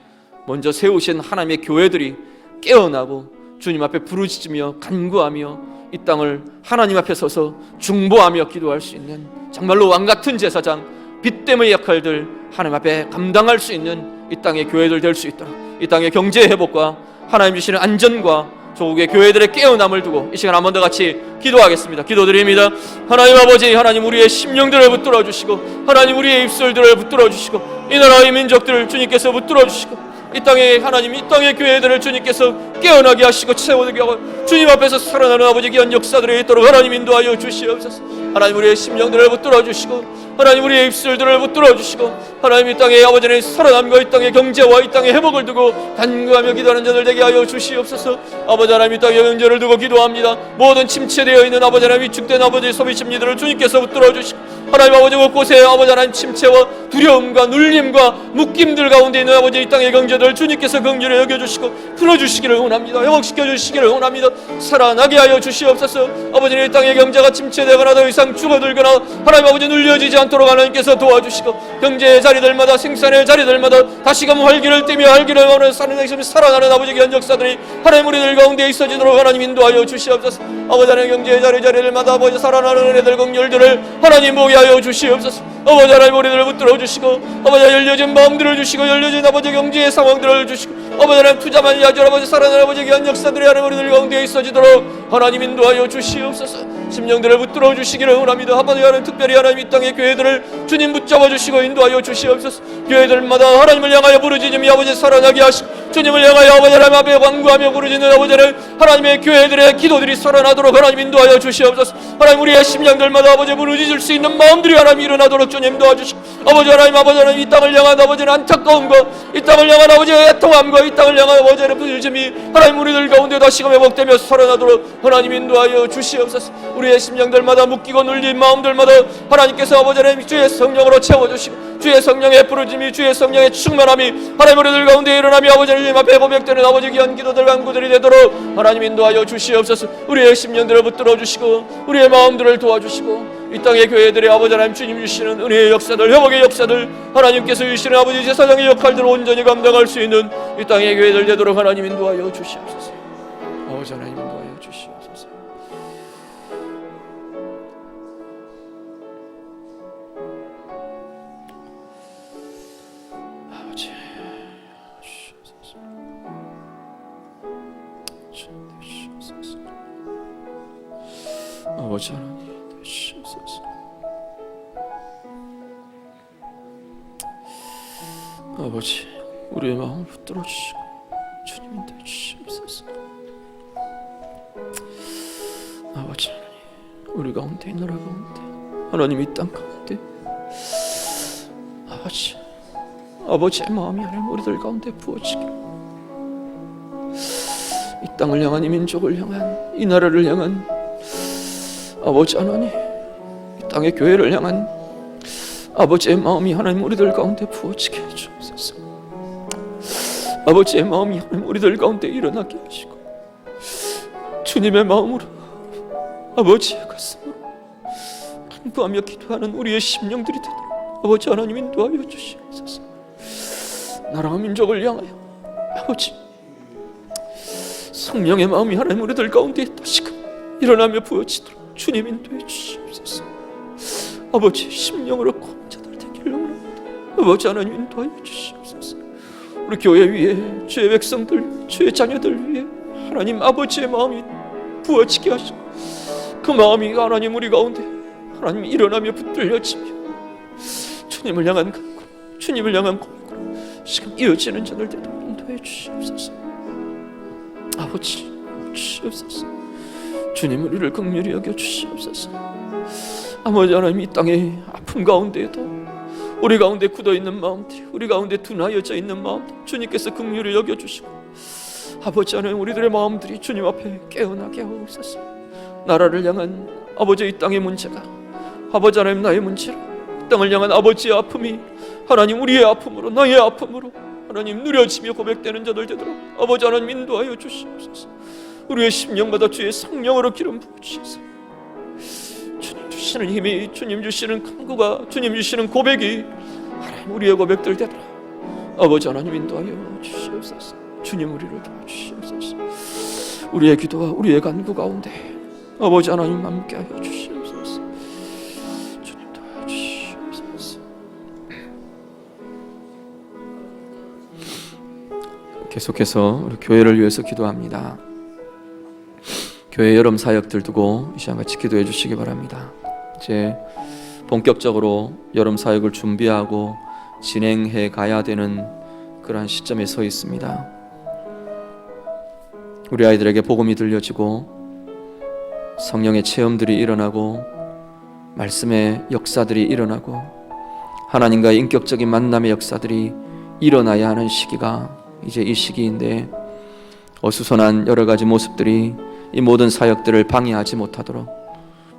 먼저 세우신 하나님의 교회들이 깨어나고 주님 앞에 부르짖으며 간구하며 이 땅을 하나님 앞에 서서 중보하며 기도할 수 있는 정말로 왕같은 제사장 빚됨의 역할들 하나님 앞에 감당할 수 있는 이 땅의 교회들 될 수 있도록 이 땅의 경제 회복과 하나님 주시는 안전과 조국의 교회들의 깨어남을 두고 이 시간 한 번 더 같이 기도하겠습니다. 기도드립니다. 하나님 아버지, 하나님 우리의 심령들을 붙들어 주시고 하나님 우리의 입술들을 붙들어 주시고 이 나라의 민족들을 주님께서 붙들어 주시고 이 땅의 하나님 이 땅의 교회들을 주님께서 깨어나게 하시고 채워나게 하고 주님 앞에서 살아나는 아버지 귀한 역사들이 있도록 하나님 인도하여 주시옵소서. 하나님 우리의 심령들을 붙들어 주시고 하나님 우리의 입술들을 붙들어 주시고 하나님 이 땅의 아버지는 살아남과 이 땅의 경제와 이 땅의 회복을 두고 간구하며 기도하는 자들 되게 하여 주시옵소서. 아버지 하나님 이 땅의 경제를 두고 기도합니다. 모든 침체되어 있는 아버지 하나님 위축된 아버지 소비 심리들을 주님께서 붙들어 주시고 하나님 아버지 곳곳에 아버지 하나님 침체와 두려움과 눌림과 묶임들 가운데 있는 아버지 이 땅의 경제들 주님께서 긍휼히 여겨주시고 풀어주시기를 원합니다. 회복시켜 주시기를 원합니다. 살아나게 하여 주시옵소서. 아버지는 이 땅의 경제가 침체되거나 더 이상 죽어들거나 하나님 아버지 눌려지지 않도록 하나님께서 도와주시고 경제의 자리들마다 생산의 자리들마다 다시금 활기를 띠며 활기를 얻는 살아나는 아버지 귀한 역사들이 하나님 우리들 가운데 있어지도록 하나님 인도하여 주시옵소서. 아버지 하나님 경제의 자리들마다 아버지 살아나는 은혜들 긍휼들을 하나님 보게 하여 주시옵소서. 아버지 하나님 우리들을 붙들어 주시고 아버지 열려진 마음들을 주시고 열려진 아버지 경제의 상황들을 주시고 아버지 하나님 투자만 야주 아버지 살아나는 아버지 귀한 역사들이 하나님 우리들 가운데 있어지도록 하나님 인도하여 주시옵소서. 심령들을 붙들어 주시기를 원합니다. 아버지 하나님 특별히 하나님 이 땅의 교회들을 주님 붙잡아 주시고 인도하여 주시옵소서. 교회들마다 하나님을 향하여 부르짖으며 아버지 살아나게 하시고 주님을 향하여 아버지 하나님 앞에 간구하며 부르짖는 아버지 하나님의 교회들의 기도들이 살아나도록 하나님 인도하여 주시옵소서. 하나님 우리의 심령들마다 아버지 부르짖을 수 있는 마음들이 하나님 일어나도록 주님 도와주시고 아버지 하나님 이 땅을 향한 아버지는 안타까움과 이 땅을 향한 아버지의 애통함과 이 땅을 향한 아버지의 부르짖음이 하나님 우리들 가운데 다시금 회복되며 살아나도록 하나님 인도하여 주시옵소서. 우리의 심령들마다 묶이고 눌린 마음들마다 하나님께서 아버지 하나님 주의 성령으로 채워주시고 주의 성령의 부르짖음이 주의 성령의 충만함이 하나님 우리들 가운데 일어나며 아버지 하나님 앞에 고백되는 아버지 귀한 기도들 간구들이 되도록 하나님 인도하여 주시옵소서. 우리의 심령들을 붙들어 주시고 우리의 마음들을 도와주시고 이 땅의 교회들의 아버지 하나님 주님 주시는 은혜의 역사들 회복의 역사들 하나님께서 주시는 아버지 제사장의 역할들을 온전히 감당할 수 있는 이 땅의 교회들 되도록 하나님 인도하여 주시옵소서. 아버지 하나님 인도하여 주시옵소서. 아버지 주시옵소서. 주시옵소서. 아버지 하나님 주시옵소서. 아버지 우리의 마음을 붙들어 주시고 주님 인도해 주시옵소서. 아버지 하나님 우리 가운데 이 나라 가운데 하나님 이 땅 가운데 아버지의 마음이 하나님 우리들 가운데 부어지기를 이 땅을 향한 이 민족을 향한 이 나라를 향한 아버지 하나님 이 땅의 교회를 향한 아버지의 마음이 하나님 우리들 가운데 부어지게 해주옵소서. 아버지의 마음이 하나님 우리들 가운데 일어나게 하시고 주님의 마음으로 아버지의 가슴으로 간구하며 기도하는 우리의 심령들이 되도록 아버지 하나님 인도하여 주시옵소서. 나라와 민족을 향하여 아버지 성령의 마음이 하나님 우리들 가운데 다시금 일어나며 부어지도록 주님 인도해 주시옵소서. 아버지 심령으로 공자들 되기를 원합니다. 아버지 하나님 인도하여 주시옵소서. 우리 교회 위에 주의 백성들 주의 자녀들 위에 하나님 아버지의 마음이 부어지게 하시고 그 마음이 하나님 우리 가운데 하나님 일어나며 붙들려지며 주님을 향한 간구 주님을 향한 공고로 지금 이어지는 자들 되도록 인도해 주시옵소서. 아버지 주시옵소서. 주님 우리를 긍휼히 여겨 주시옵소서. 아버지 하나님 이 땅의 아픔 가운데에도 우리 가운데 굳어있는 마음들이 우리 가운데 둔하여져 있는 마음들 주님께서 긍휼히 여겨주시고 아버지 하나님 우리들의 마음들이 주님 앞에 깨어나게 하옵소서. 나라를 향한 아버지 이 땅의 문제가 아버지 하나님 나의 문제로 이 땅을 향한 아버지의 아픔이 하나님 우리의 아픔으로 나의 아픔으로 하나님 누려지며 고백되는 자들 되도록 아버지 하나님 인도하여 주시옵소서. 우리의 심령마다 주의 성령으로 기름 부으시옵소서. 주님 주시는 힘이 주님 주시는 간구가 주님 주시는 고백이 하나님 우리의 고백들 되도록 아버지 하나님 인도하여 주시옵소서. 주님 우리를 도와주시옵소서. 우리의 기도와 우리의 간구 가운데 아버지 하나님 함께하여 주시옵소서. 주님 도와주시옵소서. 계속해서 우리 교회를 위해서 기도합니다. 교회 여름 사역들 두고 이 시간 같이 기도해 주시기 바랍니다. 이제 본격적으로 여름 사역을 준비하고 진행해 가야 되는 그러한 시점에 서 있습니다. 우리 아이들에게 복음이 들려지고 성령의 체험들이 일어나고 말씀의 역사들이 일어나고 하나님과의 인격적인 만남의 역사들이 일어나야 하는 시기가 이제 이 시기인데 어수선한 여러 가지 모습들이 이 모든 사역들을 방해하지 못하도록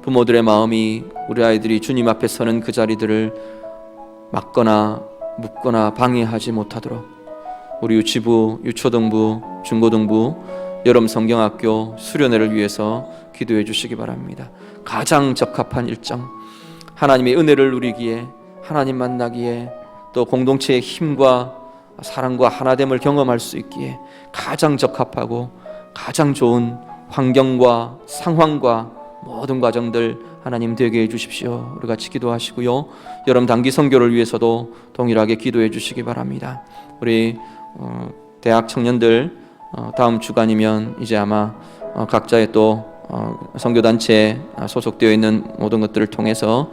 부모들의 마음이 우리 아이들이 주님 앞에 서는 그 자리들을 막거나 묶거나 방해하지 못하도록 우리 유치부, 유초등부, 중고등부, 여름 성경학교 수련회를 위해서 기도해 주시기 바랍니다. 가장 적합한 일정, 하나님의 은혜를 누리기에 하나님 만나기에 또 공동체의 힘과 사랑과 하나됨을 경험할 수 있기에 가장 적합하고 가장 좋은 환경과 상황과 모든 과정들 하나님 되게 해주십시오. 우리 같이 기도하시고요. 여름 단기 선교를 위해서도 동일하게 기도해 주시기 바랍니다. 우리 대학 청년들 다음 주간이면 이제 아마 각자의 또 선교단체에 소속되어 있는 모든 것들을 통해서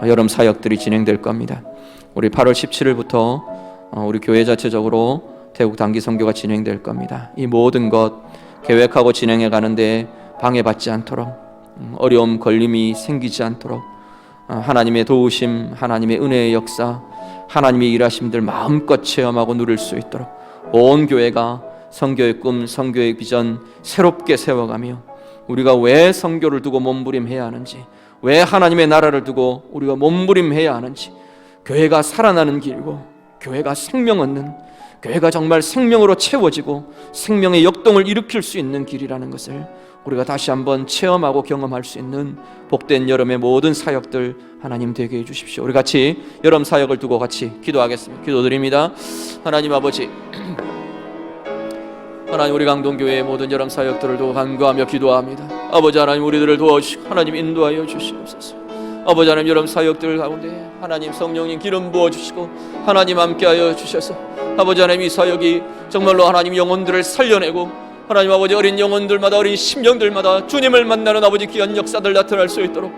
여름 사역들이 진행될 겁니다. 우리 8월 17일부터 우리 교회 자체적으로 태국 단기 선교가 진행될 겁니다. 이 모든 것 계획하고 진행해 가는데 방해받지 않도록 어려움 걸림이 생기지 않도록 하나님의 도우심, 하나님의 은혜의 역사, 하나님의 일하심들 마음껏 체험하고 누릴 수 있도록 온 교회가 선교의 꿈, 선교의 비전 새롭게 세워가며 우리가 왜 선교를 두고 몸부림해야 하는지, 왜 하나님의 나라를 두고 우리가 몸부림해야 하는지, 교회가 살아나는 길이고 교회가 생명 얻는, 교회가 정말 생명으로 채워지고 생명의 역동을 일으킬 수 있는 길이라는 것을 우리가 다시 한번 체험하고 경험할 수 있는 복된 여름의 모든 사역들 하나님 되게 해주십시오. 우리 같이 여름 사역을 두고 같이 기도하겠습니다. 기도드립니다. 하나님 아버지, 하나님 우리 강동교회의 모든 여름 사역들을 두고 간구하며 기도합니다. 아버지 하나님 우리들을 도와주시고 하나님 인도하여 주시옵소서. 아버지 하나님 여름 사역들 가운데 하나님 성령님 기름 부어주시고 하나님 함께하여 주셔서 아버지 하나님 이 사역이 정말로 하나님 영혼들을 살려내고 하나님 아버지 어린 영혼들마다 어린 심령들마다 주님을 만나는 아버지 귀한 역사들 나타날 수 있도록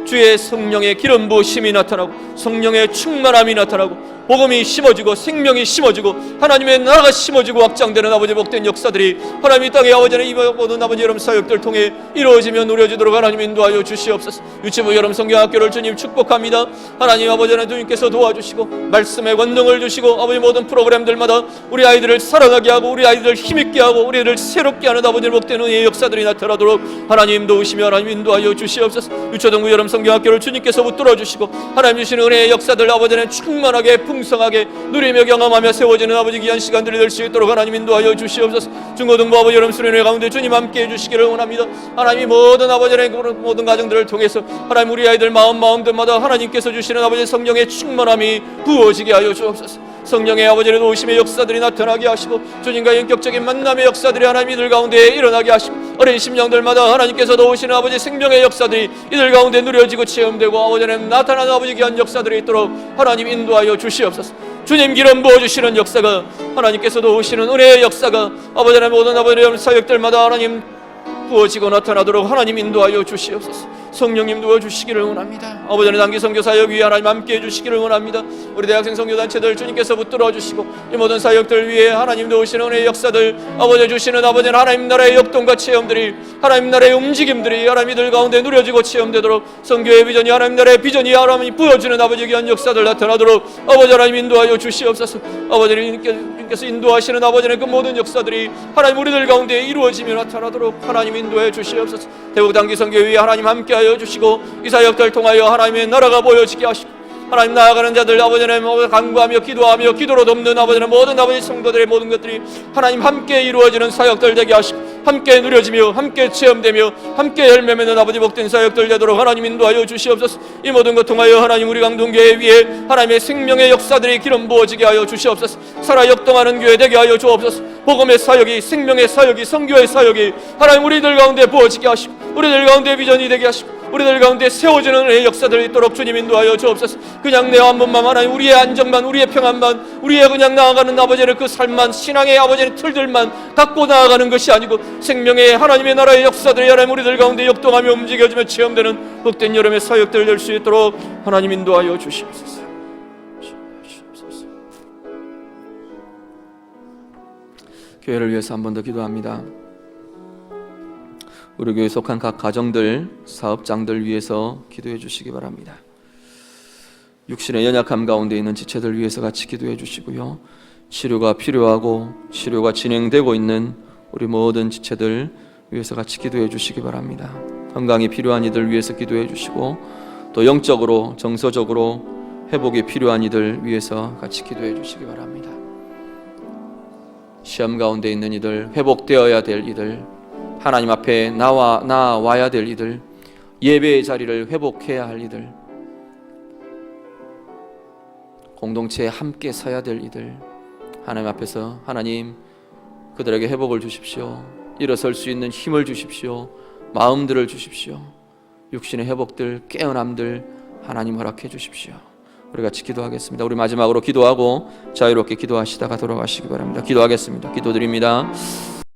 주의 성령의 기름 부으심이 나타나고 성령의 충만함이 나타나고 복음이 심어지고 생명이 심어지고 하나님의 나라가 심어지고 확장되는 아버지 복된 역사들이 하나님 이 땅에 아버지 하나님 이 모든 아버지 여름 사역들 통해 이루어지며 누려지도록 하나님 인도하여 주시옵소서. 유치부 여름 성경학교를 주님 축복합니다. 하나님 아버지 하나님 주님께서 도와주시고 말씀의 권능을 주시고 아버지 모든 프로그램들마다 우리 아이들을 살아나게 하고 우리 아이들을 힘있게 하고 우리 아이들을 새롭게 하는 아버지 복된 은혜의 역사들이 나타나도록 하나님 도우시며 하나님 인도하여 주시옵소서. 유초등부 여름 성경학교를 주님께서 붙들어 주시고 하나님 주시는 은혜의 역사들 아버지는 충만하게 풍성하게 누리며 경험하며 세워지는 아버지 귀한 시간들이 될 수 있도록 하나님 인도하여 주시옵소서. 중고등부 아버지 여름 수련회 가운데 주님 함께 해주시기를 원합니다. 하나님이 모든 아버지의 모든 가정들을 통해서 하나님 우리 아이들 마음들마다 하나님께서 주시는 아버지 성령의 충만함이 부어지게 하여 주옵소서. 성령의 아버지의 도우심의 역사들이 나타나게 하시고 주님과 인격적인 만남의 역사들이 하나님 이들 가운데 일어나게 하시고 어린 심령들마다 하나님께서 도우시는 아버지 생명의 역사들이 이들 가운데 누려지고 체험되고 아버지 하나님 나타나는 아버지 귀한 역사들이 있도록 하나님 인도하여 주시옵소서. 주님 기름 부어주시는 역사가 하나님께서 도우시는 은혜의 역사가 아버지 하나님 모든 아버지 사역들마다 하나님 부어지고 나타나도록 하나님 인도하여 주시옵소서. 성령님 도와주시기를 원합니다. 아버지 하나님 단기 선교 사역 위에 하나님 함께 해주시기를 원합니다. 우리 대학생 선교단체들 주님께서 붙들어 주시고 이 모든 사역들 위에 하나님 도우시는 은혜의 역사들 아버지 주시는 아버지 하나님 나라의 역동과 체험들이 하나님 나라의 움직임들이 하나님 이들 가운데 누려지고 체험되도록 선교의 비전이 하나님 나라의 비전이 하나님 부여주는 아버지 귀한 역사들 나타나도록 아버지 하나님 인도하여 주시옵소서. 아버지 하나님께서 인도하시는 아버지 하나님 그 모든 역사들이 하나님 우리들 가운데 이루어지며 나타나도록 하나님 인도해 주시옵소서. 대북 단기 선교 위에 하나님 함께하여 주시고 이 사역들 통하여 하나님의 나라가 보여지게 하시고 하나님 나아가는 자들 아버지 하나님 간구하며 기도하며 기도로 돕는 아버지 하나님 모든 아버지 성도들의 모든 것들이 하나님 함께 이루어지는 사역들 되게 하시고 함께 누려지며 함께 체험되며 함께 열매 맺는 아버지 복된 사역들 되도록 하나님 인도하여 주시옵소서. 이 모든 것 통하여 하나님 우리 강동교회 위에 하나님의 생명의 역사들이 기름 부어지게 하여 주시옵소서. 살아 역동하는 교회 되게 하여 주옵소서. 복음의 사역이 생명의 사역이 선교의 사역이 하나님 우리들 가운데 부어지게 하시고 우리들 가운데 비전이 되게 하시고 우리들 가운데 세워지는 은혜의 역사들이 있도록 주님 인도하여 주옵소서. 그냥 내 한번만 하나님 우리의 안정만 우리의 평안만 우리의 그냥 나아가는 아버지의 그 삶만 신앙의 아버지의 틀들만 갖고 나아가는 것이 아니고 생명의 하나님의 나라의 역사들이 하나님 우리들 가운데 역동하며 움직여지며 체험되는 복된 여름의 사역들 될 수 있도록 하나님 인도하여 주시옵소서. 교회를 위해서 한 번 더 기도합니다. 우리 교회에 속한 각 가정들, 사업장들 위해서 기도해 주시기 바랍니다. 육신의 연약함 가운데 있는 지체들 위해서 같이 기도해 주시고요. 치료가 필요하고 치료가 진행되고 있는 우리 모든 지체들 위해서 같이 기도해 주시기 바랍니다. 건강이 필요한 이들 위해서 기도해 주시고 또 영적으로 정서적으로 회복이 필요한 이들 위해서 같이 기도해 주시기 바랍니다. 시험 가운데 있는 이들, 회복되어야 될 이들, 하나님 앞에 나와야 될 이들, 예배의 자리를 회복해야 할 이들, 공동체에 함께 서야 될 이들, 하나님 앞에서 하나님 그들에게 회복을 주십시오. 일어설 수 있는 힘을 주십시오. 마음들을 주십시오. 육신의 회복들, 깨어남들 하나님 허락해 주십시오. 우리 같이 기도하겠습니다. 우리 마지막으로 기도하고 자유롭게 기도하시다가 돌아가시기 바랍니다. 기도하겠습니다. 기도드립니다.